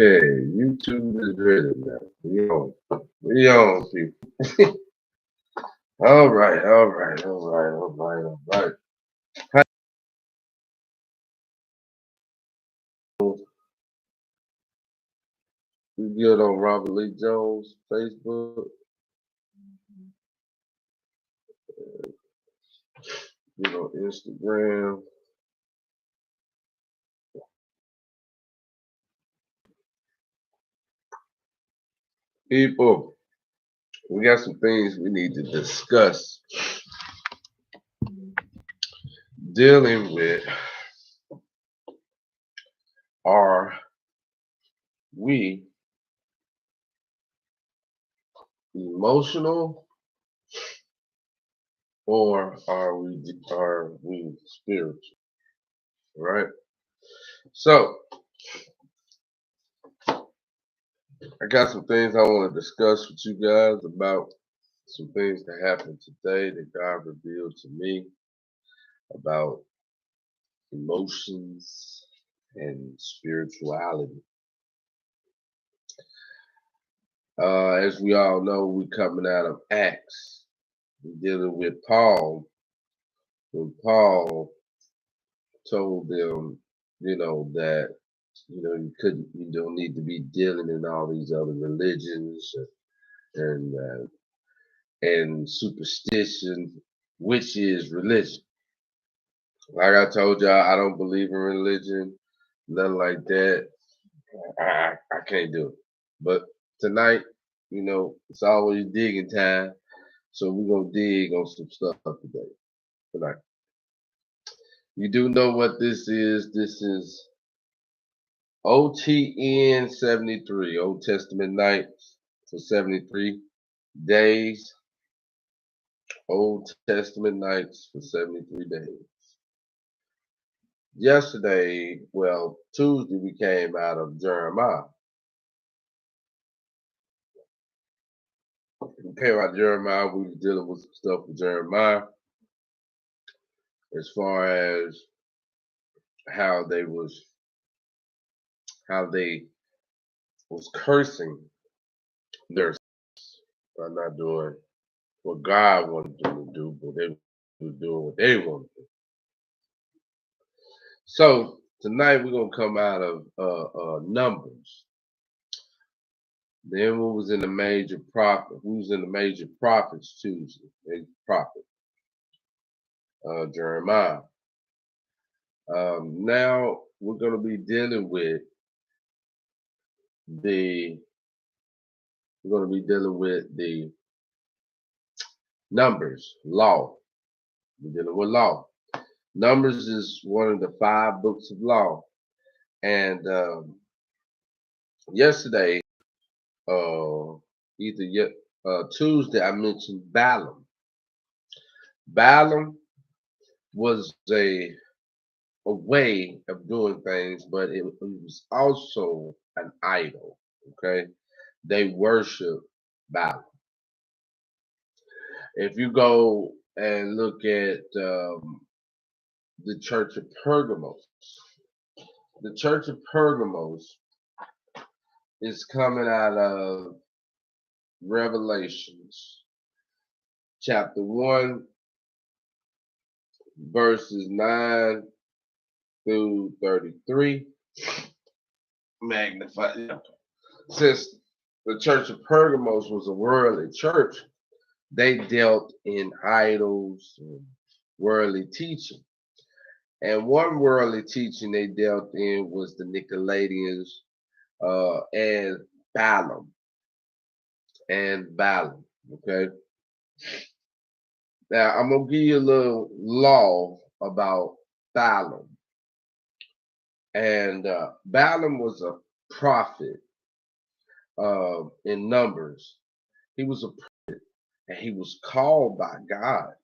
Okay, YouTube is ready now. We on, people. All right. Hi, we good on Robert Lee Jones Facebook. Good on Instagram. People, we got some things we need to discuss dealing with. Are we emotional or are we spiritual? Right? So I got some things I want to discuss with you guys about some things that happened today that God revealed to me about emotions and spirituality. As we all know, we're coming out of Acts. We're dealing with Paul. When Paul told them, that you don't need to be dealing in all these other religions and superstition, which is religion. Like I told y'all, I don't believe in religion, nothing like that. I can't do it. But tonight, it's always digging time. So we're gonna dig on some stuff tonight. You do know what this is. This is OTN73, Old Testament nights for 73 days. Old Testament nights for 73 days. Yesterday, well, Tuesday, we came out of Jeremiah. We came out of Jeremiah. We were dealing with some stuff with Jeremiah as far as how they was cursing their by not doing what God wanted them to do, but they were doing what they wanted to do. So tonight we're gonna come out of Numbers. Then we was in the major prophet. We was in the major prophets Tuesday. Major prophet Jeremiah. Now we're gonna be dealing with the Numbers law. We're dealing with law. Numbers is one of the 5 books of law. And yesterday, Tuesday, I mentioned Balaam. Balaam was a way of doing things, but it was also an idol. Okay, they worship Balaam. If you go and look at the church of Pergamos, the church of Pergamos is coming out of Revelations chapter 1, verses 9 through 33. Magnified. Since the church of Pergamos was a worldly church, they dealt in idols and worldly teaching. And one worldly teaching they dealt in was the Nicolaitans and Balaam. Okay. Now I'm gonna give you a little law about Balaam. And Balaam was a prophet in Numbers. He was a prophet, and he was called by God.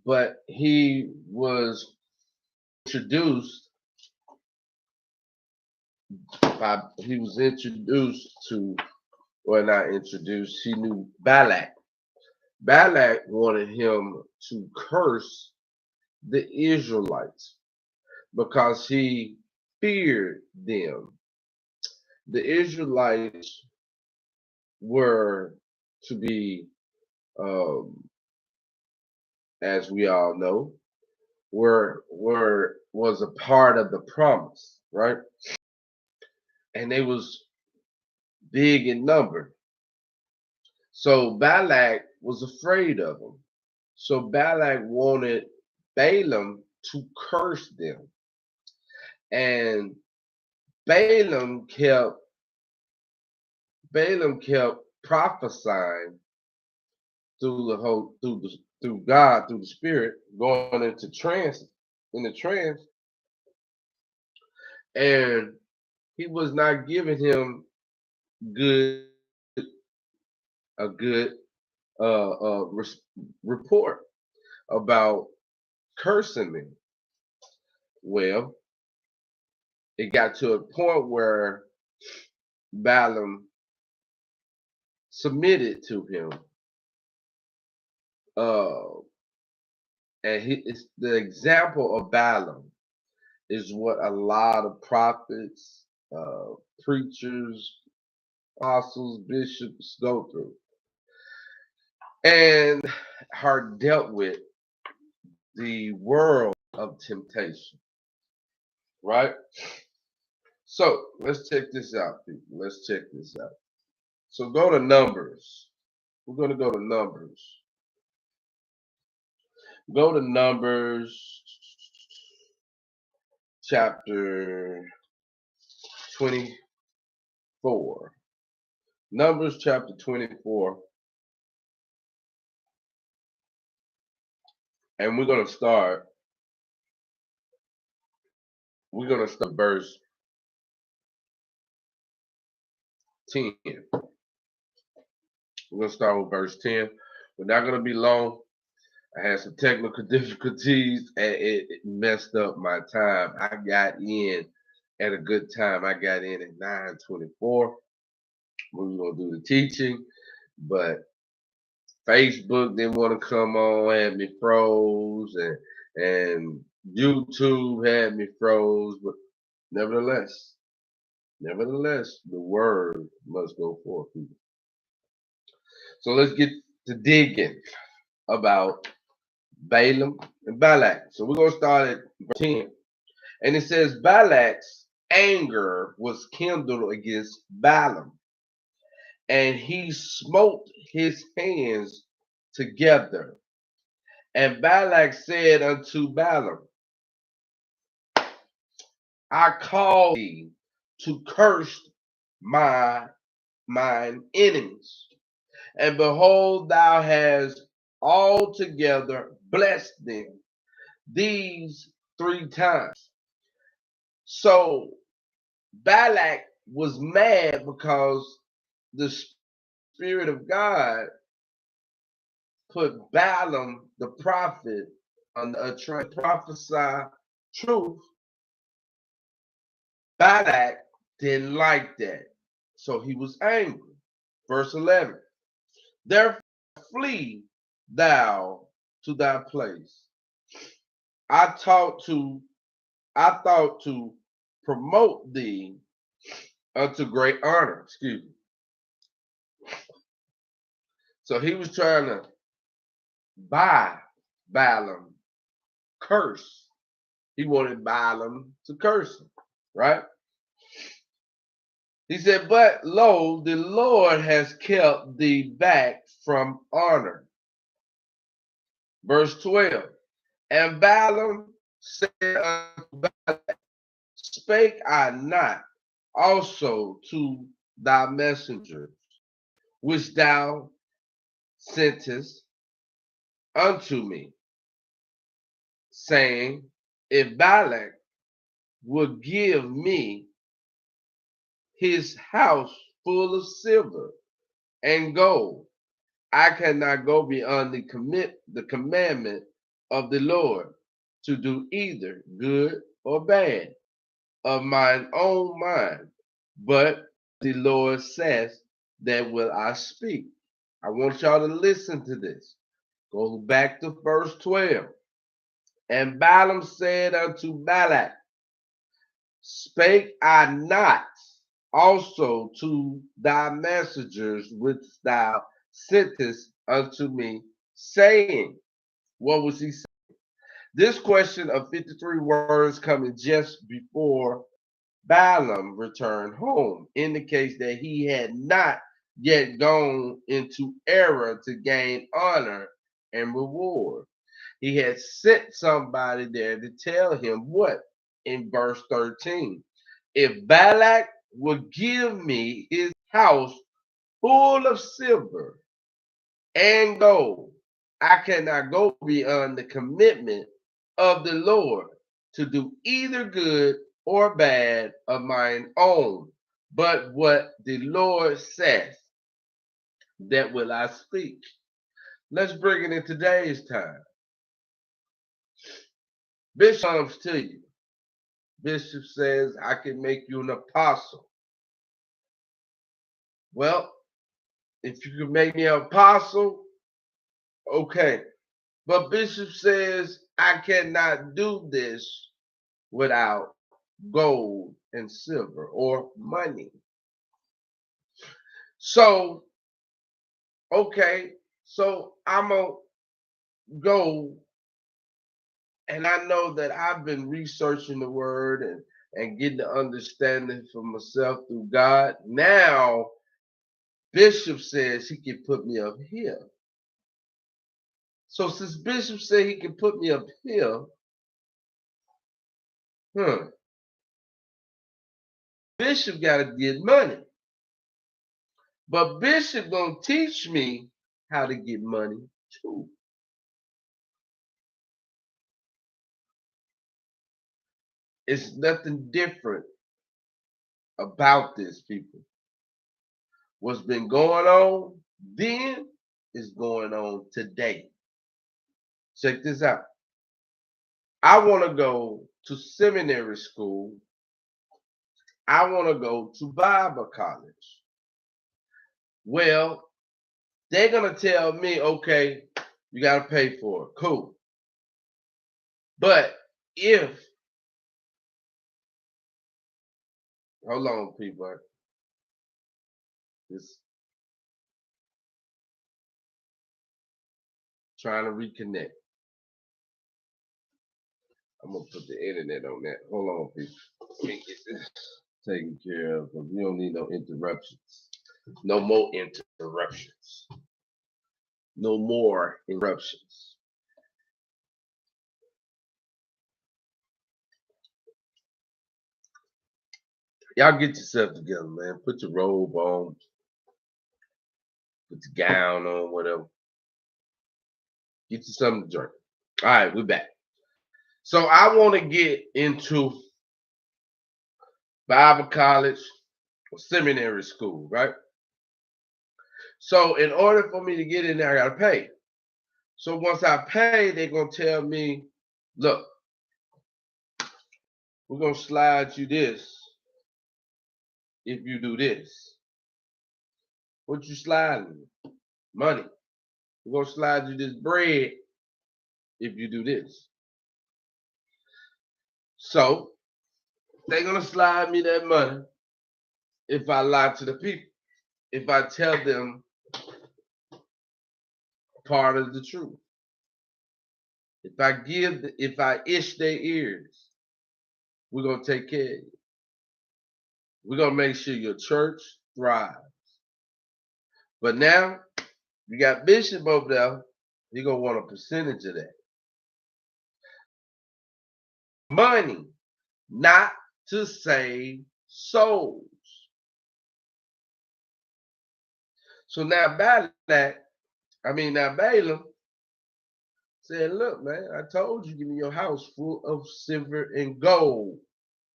But he was introduced to, or not introduced, he knew Balak. Balak wanted him to curse the Israelites because he feared them. The Israelites were to be, um, as we all know, was a part of the promise, right? And they was big in number. So Balak was afraid of them. So Balak wanted Balaam to curse them. And Balaam kept prophesying through God, through the Spirit, going into trance, in the trance, and he was not giving him good a good report about cursing me. Well, it got to a point where Balaam submitted to him. And it's the example of Balaam is what a lot of prophets, preachers, apostles, bishops go through and are dealt with the world of temptation, right? So let's check this out, people. Let's check this out. So go to Numbers. We're going to go to Numbers. Go to Numbers chapter 24. Numbers chapter 24. And we're going to start verse 10. We're going to start with verse 10. We're not going to be long. I had some technical difficulties and it messed up my time. I got in at a good time. I got in at 9:24. We were going to do the teaching, but Facebook didn't want to come on, had me froze, and YouTube had me froze. But nevertheless, the word must go forth. So let's get to digging about Balaam and Balak. So we're going to start at verse 10. And it says, Balak's anger was kindled against Balaam, and he smote his hands together. And Balak said unto Balaam, I call thee to curse mine enemies. And behold, thou hast altogether blessed them these 3 times. So Balak was mad because the Spirit of God put Balaam, the prophet, on a trying to prophesy truth. Balak didn't like that. So he was angry. Verse 11. Therefore flee thou to thy place. I thought to promote thee unto great honor. Excuse me. So he was trying to buy Balaam curse. He wanted Balaam to curse him, right? He said, but lo, the Lord has kept thee back from honor. Verse 12. And Balaam said unto Balak, spake I not also to thy messengers, which thou sentest unto me, saying, if Balak would give me his house full of silver and gold, I cannot go beyond the commandment of the Lord to do either good or bad of mine own mind. But the Lord says, that will I speak. I want y'all to listen to this. Go back to verse 12. And Balaam said unto Balak, Spake I not also to thy messengers which thou sentest unto me, saying, what was he saying? This question of 53 words coming just before Balaam returned home indicates that he had not yet gone into error to gain honor and reward. He had sent somebody there to tell him what? In verse 13. If Balak would give me his house full of silver and gold, I cannot go beyond the commitment of the Lord to do either good or bad of mine own. But what the Lord says, that will I speak. Let's bring it in today's time. Bishop comes to you. Bishop says, I can make you an apostle. Well, if you can make me an apostle, okay. But Bishop says, I cannot do this without gold and silver or money. So, okay, so I'm going to go, and I know that I've been researching the word and getting the understanding for myself through God. Now, Bishop says he can put me up here. So since Bishop said he can put me up here, Bishop got to get money. But Bishop gonna teach me how to get money too. It's nothing different about this, people. What's been going on then is going on today. Check this out. I want to go to seminary school. I want to go to Bible college. Well, they're going to tell me, okay, you got to pay for it. Cool. But if, hold on, people. Just trying to reconnect. I'm going to put the internet on that. Hold on, people. Let me get this taken care of because we don't need no interruptions. No more interruptions. No more interruptions. Y'all get yourself together, man. Put your robe on. Put your gown on, whatever. Get you something to drink. All right, we're back. So I want to get into Bible college or seminary school, right? So in order for me to get in there, I got to pay. So once I pay, they're going to tell me, look, we're going to slide you this if you do this. What you sliding? Money. We're going to slide you this bread if you do this. So they're going to slide me that money if I lie to the people. If I tell them part of the truth. If I itch their ears, we're going to take care of you. We're going to make sure your church thrives. But now, you got Bishop over there, you're going to want a percentage of that. Money, not to save souls. So now Balaam said, look, man, I told you, give me your house full of silver and gold,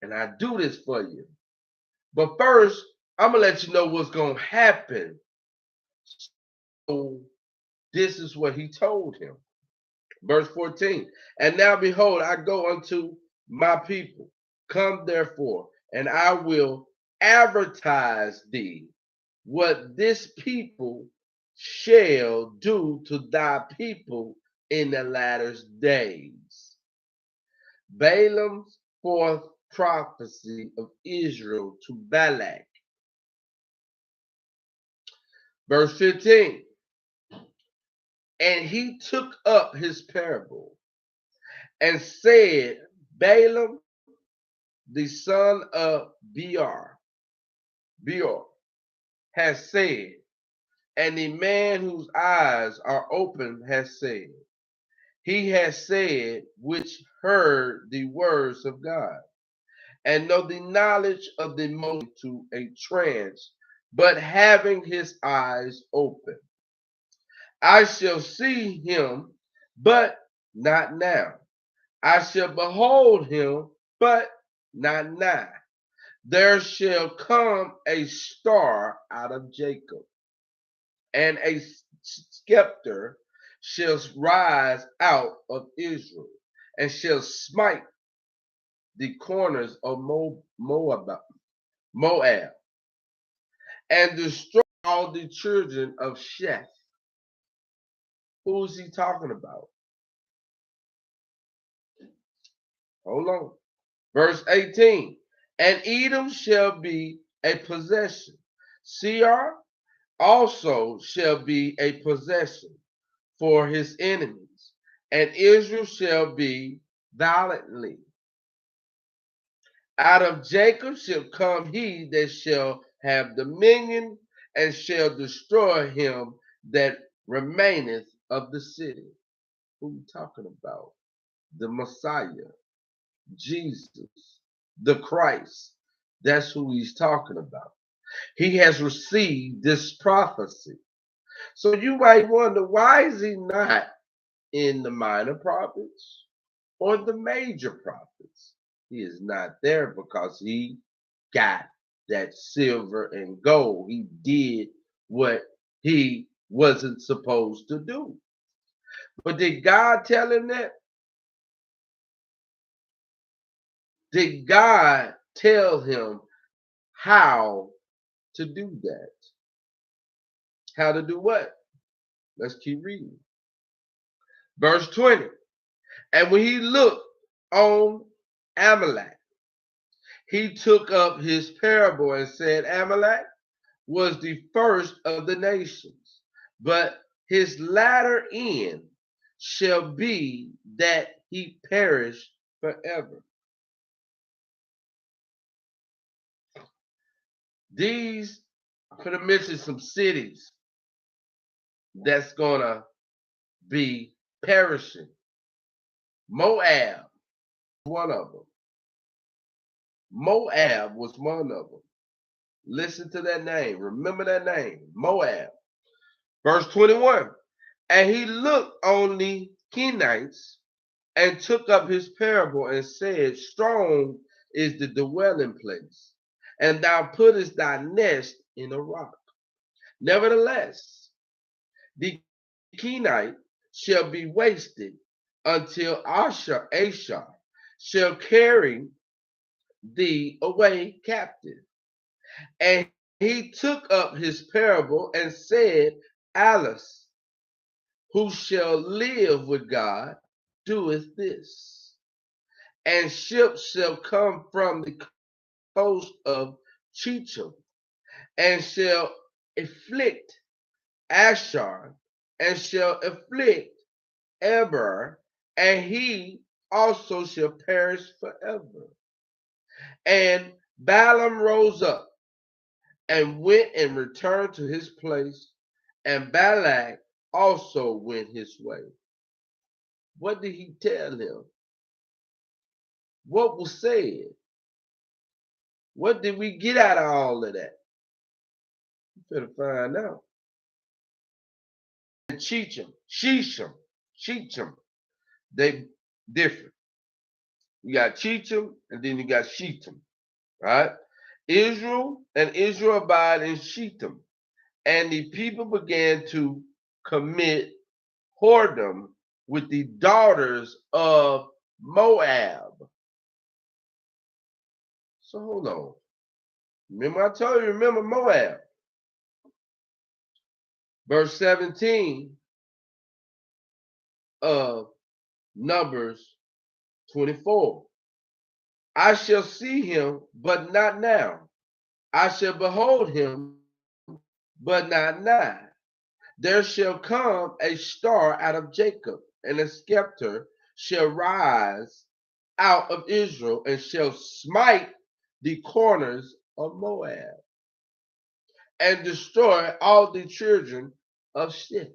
and I do this for you. But first, I'm going to let you know what's going to happen. So this is what he told him. Verse 14, and now behold, I go unto my people. Come therefore, and I will advertise thee what this people shall do to thy people in the latter days. Balaam's fourth prophecy of Israel to Balak. Verse 15. And he took up his parable and said, Balaam, the son of Beor, has said, and the man whose eyes are open has said, he has said, which heard the words of God, and know the knowledge of the Most to a trance, but having his eyes open. I shall see him, but not now. I shall behold him, but not nigh. There shall come a star out of Jacob, and a scepter shall rise out of Israel, and shall smite the corners of Moab, and destroy all the children of Sheth. Who's he talking about? Hold on. Verse 18. And Edom shall be a possession. Seir also shall be a possession for his enemies, and Israel shall be violently. Out of Jacob shall come he that shall have dominion, and shall destroy him that remaineth of the city. Who are you talking about? The Messiah, Jesus, the Christ. That's who he's talking about. He has received this prophecy. So you might wonder, why is he not in the minor prophets or the major prophets? He is not there because he got that silver and gold. He did what he wasn't supposed to do. But did God tell him that? Did God tell him how to do that? How to do what? Let's keep reading. Verse 20. And when he looked on Amalek, he took up his parable and said, Amalek was the first of the nations, but his latter end shall be that he perish forever. These, I'm going to mention some cities that's going to be perishing. Moab, one of them. Moab was one of them. Listen to that name. Remember that name, Moab. Verse 21. And he looked on the Kenites and took up his parable and said, strong is the dwelling place, and thou puttest thy nest in a rock. Nevertheless, the Kenite shall be wasted until Ashur shall carry thee away captive. And he took up his parable and said, Alice, who shall live with God, doeth this. And ships shall come from the coast of Checham, and shall afflict Ashur, and shall afflict Eber, and he also shall perish forever. And Balaam rose up and went and returned to his place, and Balak also went his way. What did he tell him? What was said? What did we get out of all of that? You better find out. And Shechem, they different. You got Shechem and then you got Shechem, right? Israel abide in Shechem, and the people began to commit whoredom with the daughters of Moab. So hold on. Remember, I told you, remember Moab. Verse 17 of Numbers 24. I shall see him, but not now. I shall behold him, but not nigh. There shall come a star out of Jacob, and a scepter shall rise out of Israel, and shall smite the corners of Moab, and destroy all the children of Sheth.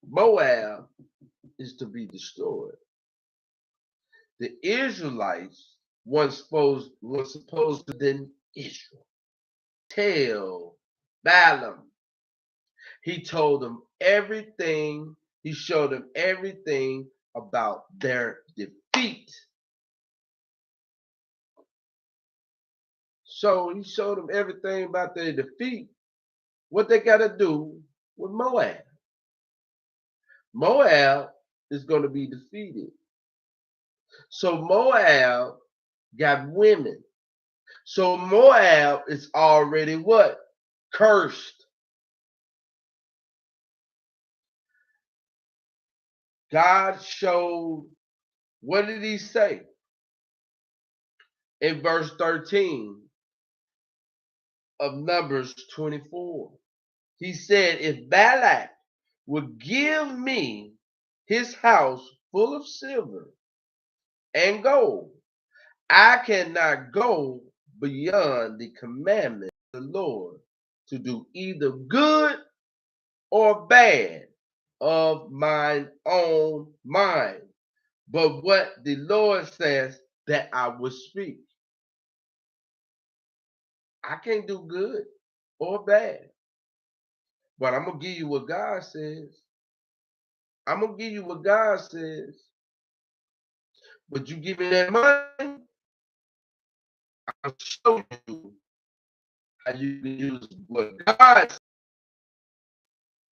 Moab is to be destroyed. The Israelites was supposed to then Israel. Tell Balaam. He told them everything, he showed them everything about their defeat. So he showed them everything about their defeat, what they got to do with Moab. Moab is going to be defeated. So Moab got women. So Moab is already what? Cursed. God showed, what did he say? In verse 13 of Numbers 24. He said, if Balak would give me his house full of silver and gold, I cannot go beyond the commandment of the Lord to do either good or bad of mine own mind. But what the Lord says that I will speak. I can't do good or bad. But I'm going to give you what God says. I'm going to give you what God says. But you give me that money, I'll show you how you can use what God says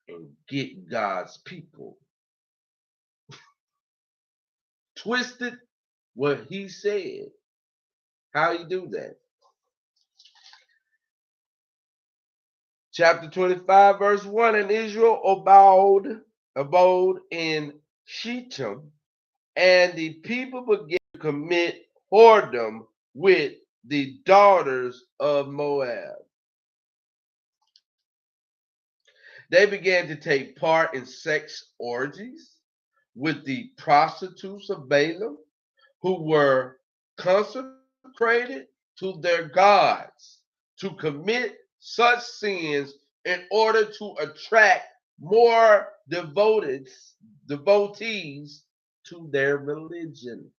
and get God's people twisted what he said. How you do that? Chapter 25, verse 1, and Israel abode in Shittim, and the people began to commit whoredom with the daughters of Moab. They began to take part in sex orgies with the prostitutes of Balaam, who were consecrated to their gods, to commit such sins in order to attract more devotees to their religion.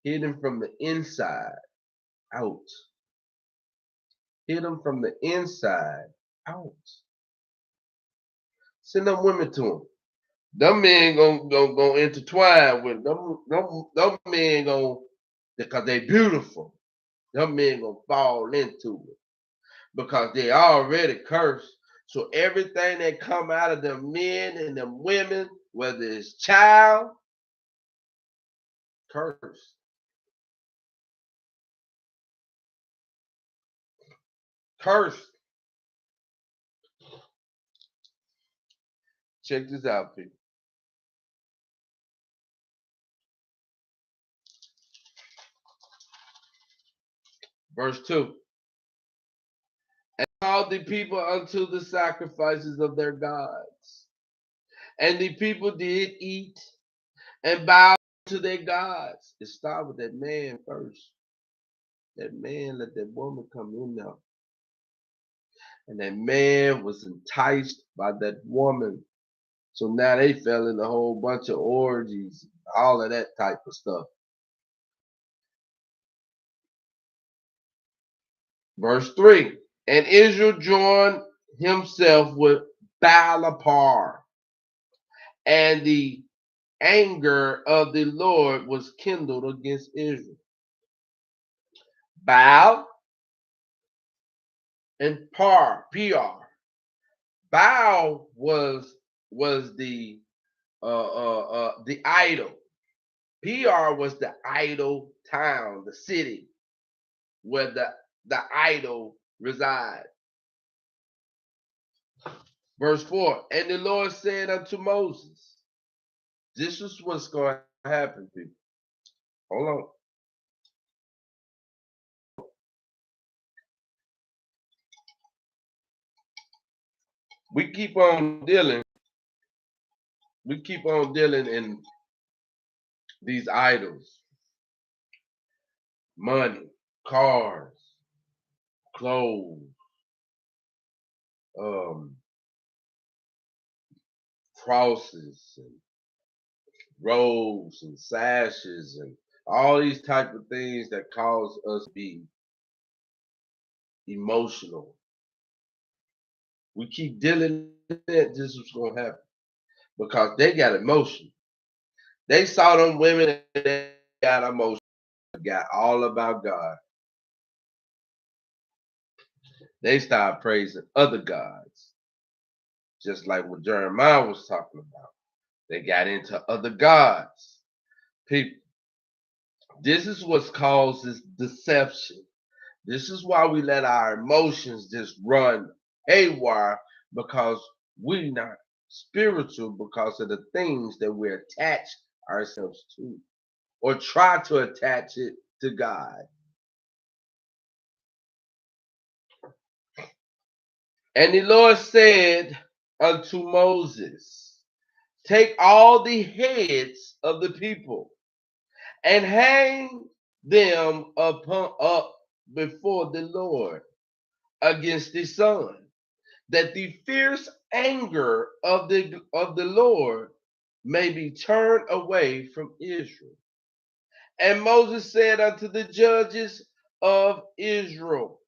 Hidden from the inside out. Hidden from the inside out. Send them women to them. Them men gonna intertwine with them. Them men gonna, because they beautiful. Them men gonna fall into it because they already cursed. So everything that come out of them men and them women, whether it's child, cursed. Cursed. Check this out, people. Verse 2. And called the people unto the sacrifices of their gods. And the people did eat and bow to their gods. It started with that man first. That man let that woman come in there. And that man was enticed by that woman. So now they fell in a whole bunch of orgies, all of that type of stuff. Verse 3. And Israel joined himself with Baalapar, and the anger of the Lord was kindled against Israel. Baal and PR. Baal was the idol. PR was the idol town, the city where the idol reside. Verse 4, and the Lord said unto Moses, This is what's going to happen, people. Hold on. We keep on dealing. We keep on dealing in these idols: money, cars, clothes, um, crosses, and robes, and sashes, and all these type of things that cause us to be emotional. We keep dealing with that. This is what's gonna happen because they got emotion. They saw them women and they got emotion. Got all about God. They started praising other gods, just like what Jeremiah was talking about. They got into other gods. People, this is what causes deception. This is why we let our emotions just run haywire because we're not spiritual because of the things that we attach ourselves to or try to attach it to God. And the Lord said unto Moses, take all the heads of the people and hang them up before the Lord against the sun, that the fierce anger of the Lord may be turned away from Israel. And Moses said unto the judges of Israel,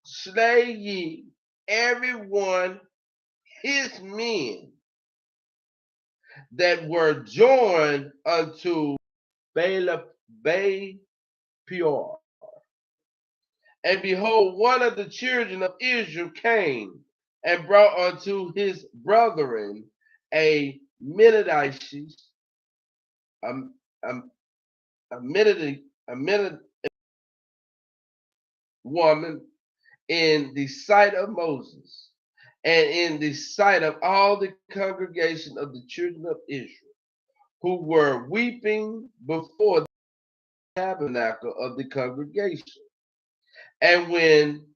slay ye every one his men that were joined unto Peor. And behold, one of the children of Israel came and brought unto his brethren a Midianite, a, a, a Midianite woman in the sight of Moses and in the sight of all the congregation of the children of Israel, who were weeping before the tabernacle of the congregation. And when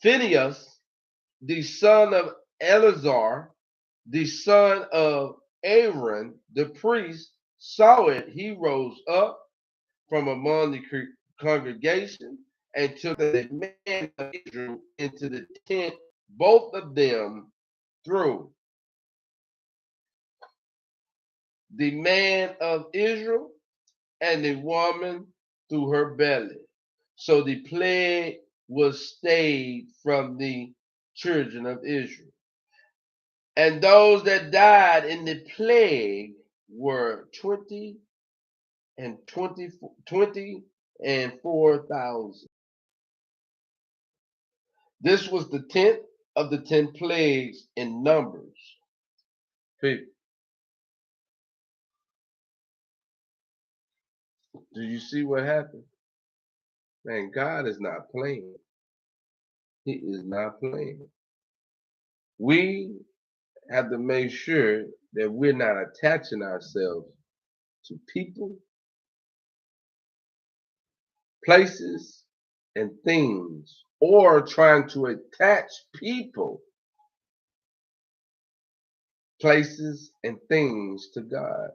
Phinehas, the son of Eleazar, the son of Aaron, the priest, saw it, he rose up from among the congregation and took the man of Israel into the tent, both of them through. The man of Israel and the woman through her belly. So the plague was stayed from the children of Israel. And those that died in the plague were 20 and 4,000. This was the 10th of the 10 plagues in Numbers. People, do you see what happened? Man, God is not playing. He is not playing. We have to make sure that we're not attaching ourselves to people, places, and things, or trying to attach people, places, and things to God.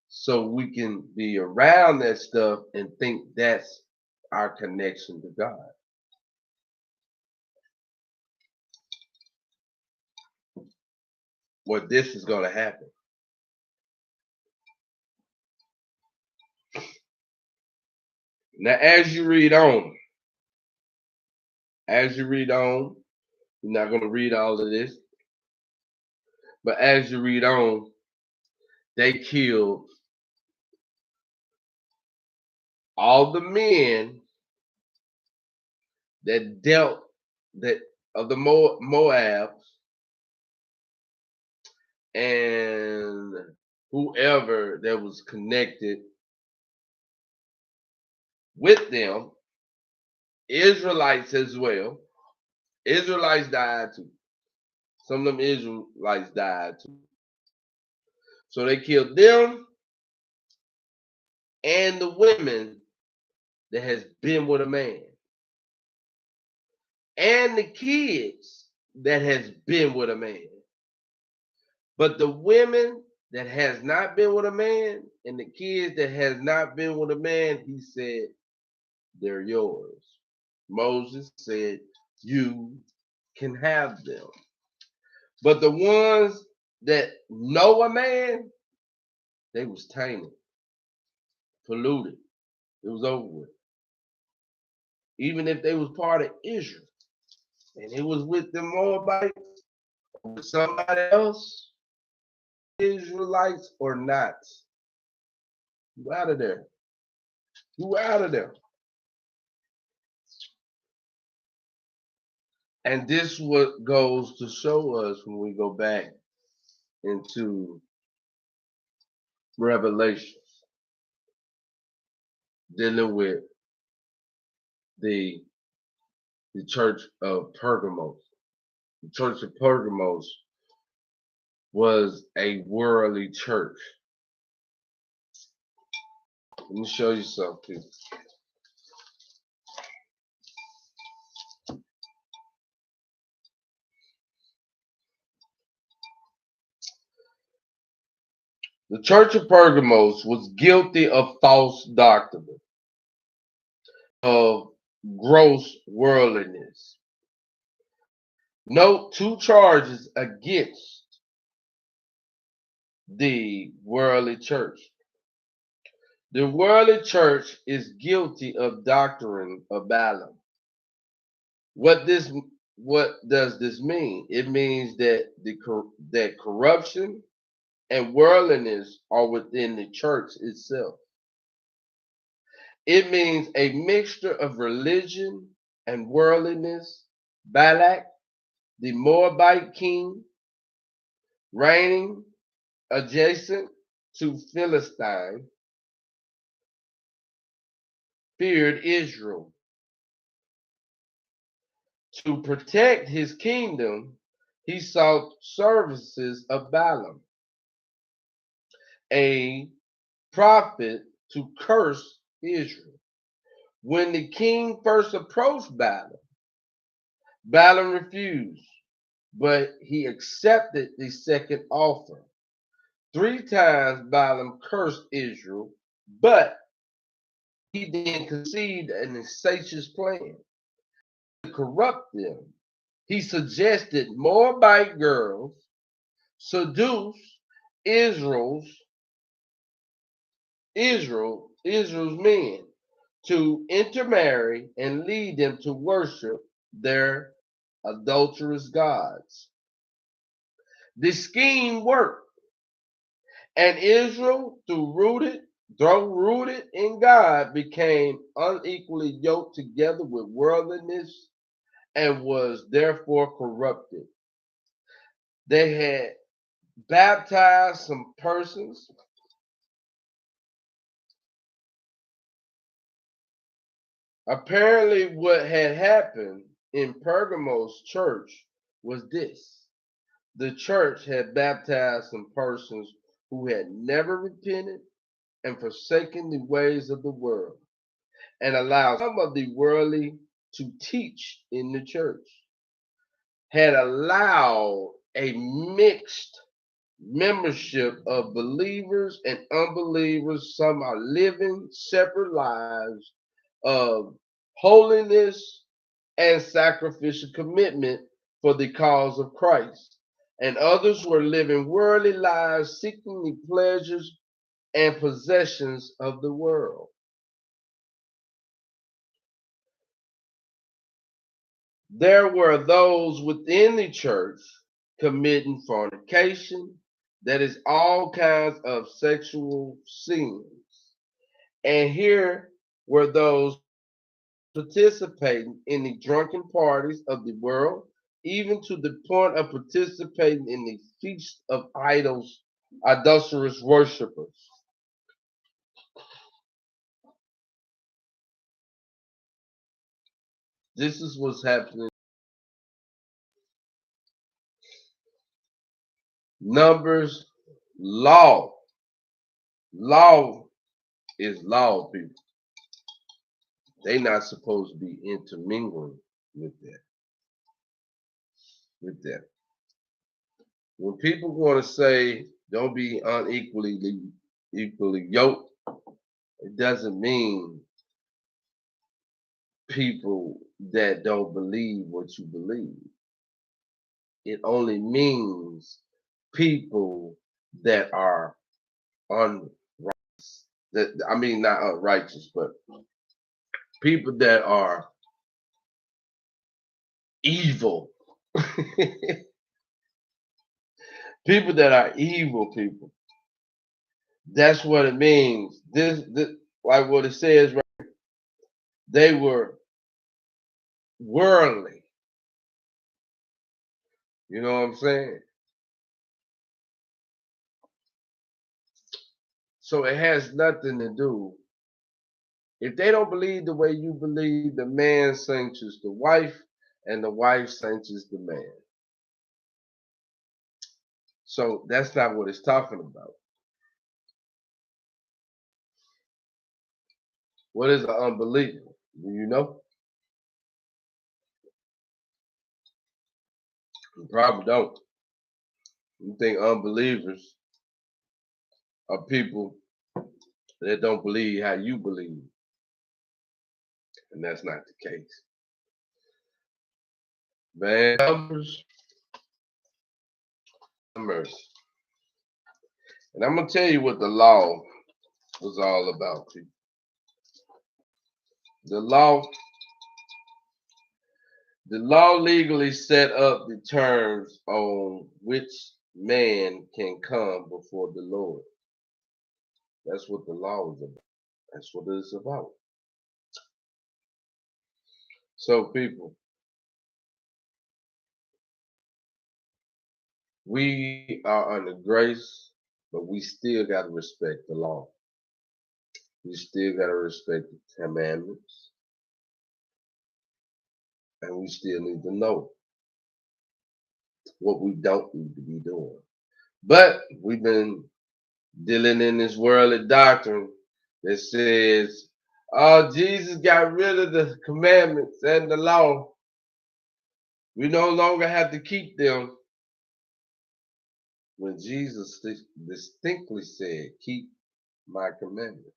So we can be around that stuff and think that's our connection to God. Well, this is going to happen. Now, as you read on, you're not going to read all of this, but as you read on, they killed all the men that dealt that of the Moabs and whoever that was connected with them, Israelites as well. Israelites died too. Some of them Israelites died too. So they killed them and the women that has been with a man. And the kids that has been with a man. But the women that has not been with a man and the kids that has not been with a man, he said, they're yours. Moses said, you can have them. But the ones that know a man, they was tainted, polluted. It was over with. Even if they was part of Israel and it was with the Moabites or with somebody else, Israelites or not, you out of there. You out of there. And this what goes to show us when we go back into Revelations, dealing with the church of Pergamos. The church of Pergamos was a worldly church. Let me show you something. The church of Pergamos was guilty of false doctrine, of gross worldliness. Note two charges against the worldly church. The worldly church is guilty of doctrine of Balaam. What does this mean? It means that that corruption and worldliness are within the church itself. It means a mixture of religion and worldliness. Balak, the Moabite king, reigning adjacent to Philistine, feared Israel. To protect his kingdom, he sought services of Balaam, a prophet, to curse Israel. When the king first approached Balaam, Balaam refused, but he accepted the second offer. 3 times Balaam cursed Israel, but he then conceived an insidious plan to corrupt them. He suggested Moabite girls seduce Israel's men to intermarry and lead them to worship their adulterous gods. The scheme worked, and Israel, though rooted in God, became unequally yoked together with worldliness and was therefore corrupted. They had baptized some persons. Apparently, what had happened in Pergamos church was this. The church had baptized some persons who had never repented and forsaken the ways of the world, and allowed some of the worldly to teach in the church. Had allowed a mixed membership of believers and unbelievers. Some are living separate lives of holiness and sacrificial commitment for the cause of Christ. And others were living worldly lives, seeking the pleasures and possessions of the world. There were those within the church committing fornication, that is, all kinds of sexual sins. And here were those participating in the drunken parties of the world, even to the point of participating in the feast of idols, idolatrous worshippers. This is what's happening. Numbers, law. Law is law, people. They not supposed to be intermingling with that. When people want to say don't be equally yoked, it doesn't mean people that don't believe what you believe. It only means people that are unrighteous. I mean, not unrighteous, but people that are evil. People that are evil people. That's what it means. This like what it says, right? They were worldly. You know what I'm saying? So it has nothing to do. If they don't believe the way you believe, the man censures the wife and the wife censures the man. So that's not what it's talking about. What is an unbeliever? Do you know? You probably don't. You think unbelievers are people that don't believe how you believe. And that's not the case. Man, numbers, mercy. And I'm going to tell you what the law was all about, people. The law legally set up the terms on which man can come before the Lord. That's what the law is about. That's what it's about. So, people, we are under grace, but we still got to respect the law. We still got to respect the commandments. And we still need to know what we don't need to be doing. But we've been dealing in this worldly doctrine that says, oh, Jesus got rid of the commandments and the law. We no longer have to keep them. When Jesus distinctly said, keep my commandments.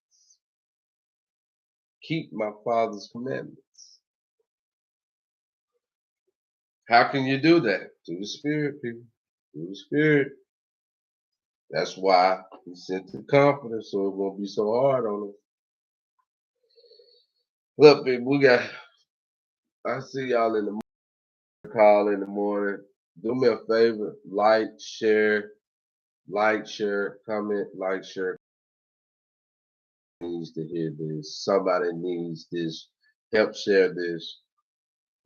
Keep my Father's commandments. How can you do that? Through the Spirit, people. Through the Spirit. That's why he sent the Comforter, so it won't be so hard on us. Look, people, I see y'all in the morning, call in the morning. Do me a favor, share, comment, share. Needs to hear this. Somebody needs this. Help share this.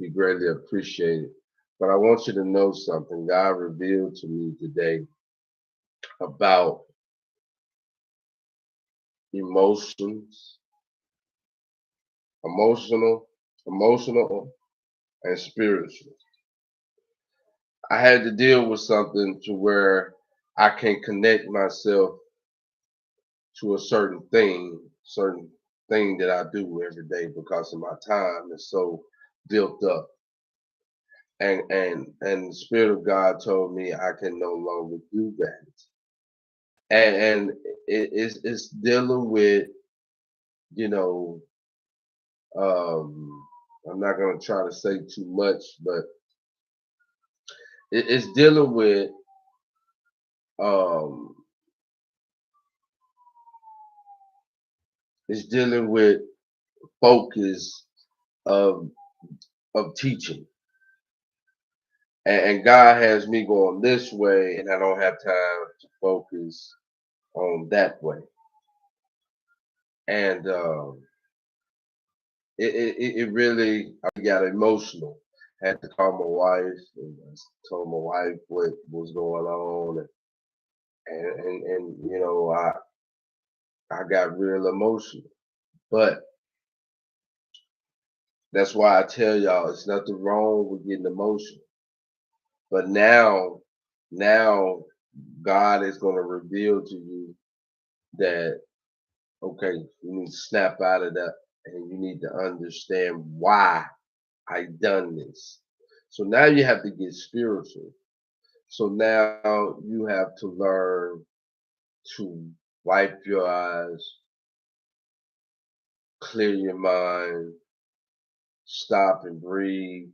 Be greatly appreciated. But I want you to know something God revealed to me today about emotions, emotional, and spiritual. I had to deal with something to where I can connect myself to a certain thing that I do every day because of my time is so built up. And the Spirit of God told me I can no longer do that. And it's dealing with, you know, I'm not gonna try to say too much, but it's dealing with focus of teaching. And God has me going this way, and I don't have time to focus on that way. And it really, I got emotional. Had to call my wife and I told my wife what was going on, and you know, I got real emotional. But that's why I tell y'all, it's nothing wrong with getting emotional. But now God is going to reveal to you that, okay, you need to snap out of that and you need to understand why I done this. So now you have to get spiritual. So now you have to learn to wipe your eyes, clear your mind, stop and breathe,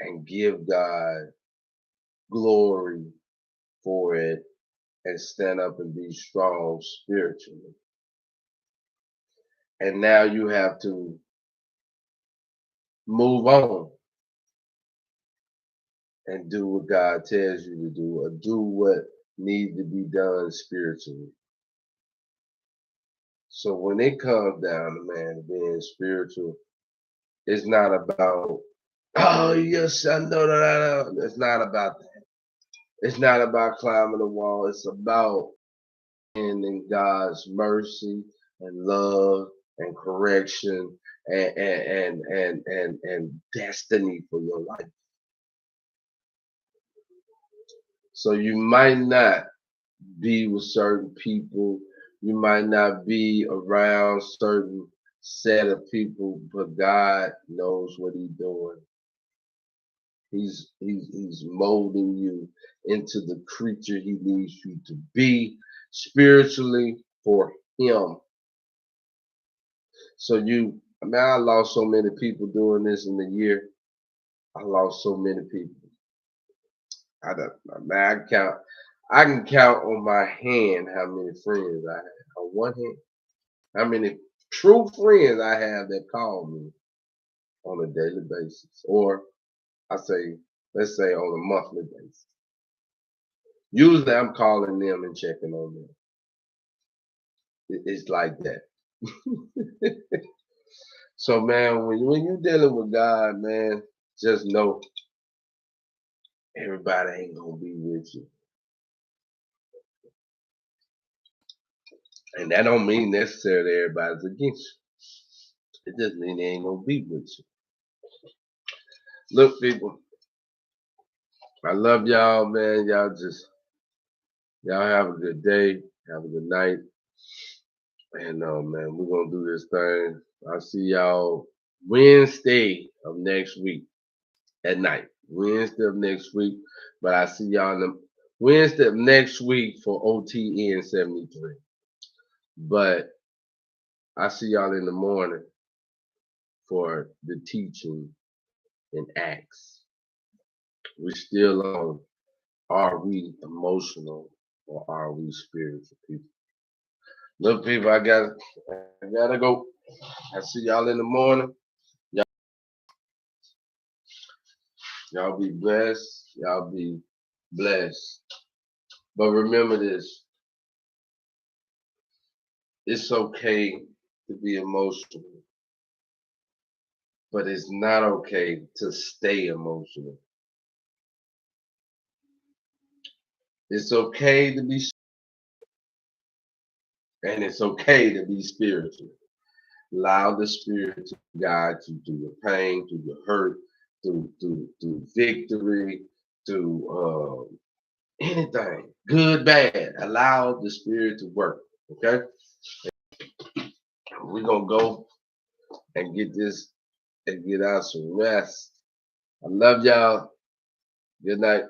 and give God glory for it and stand up and be strong spiritually. And now you have to move on and do what God tells you to do, or do what needs to be done spiritually. So when it comes down to, man, being spiritual, it's not about, oh yes, I know that. It's not about that. It's not about climbing the wall. It's about in God's mercy and love and correction and destiny for your life. So you might not be with certain people, you might not be around certain set of people, but God knows what He's doing. He's molding you into the creature He needs you to be spiritually for Him. So I lost so many people doing this in the year. I lost so many people. I can count on my hand how many friends I have. On one hand, how many true friends I have that call me on a daily basis, or let's say on a monthly basis. Usually, I'm calling them and checking on them. It's like that. So, man, when you're dealing with God, man, just know everybody ain't gonna be with you. And that don't mean necessarily everybody's against you. It just means they ain't gonna be with you. Look, people, I love y'all, man. Y'all have a good day, have a good night. And man, we're gonna do this thing. I'll see y'all Wednesday of next week at night. Wednesday of next week. But I see y'all in the Wednesday of next week for OTN73. But I see y'all in the morning for the teaching in Acts. We're still on, are we emotional or are we spiritual people? Look, people, I gotta go. I see y'all in the morning. Y'all be blessed. Y'all be blessed. But remember this. It's okay to be emotional, but it's not okay to stay emotional. It's okay to be, and it's okay to be spiritual. Allow the Spirit to guide you through your pain, through your hurt, through victory, through anything, good, bad. Allow the Spirit to work. Okay, we're gonna go and get this and get out some rest. I love y'all. Good night.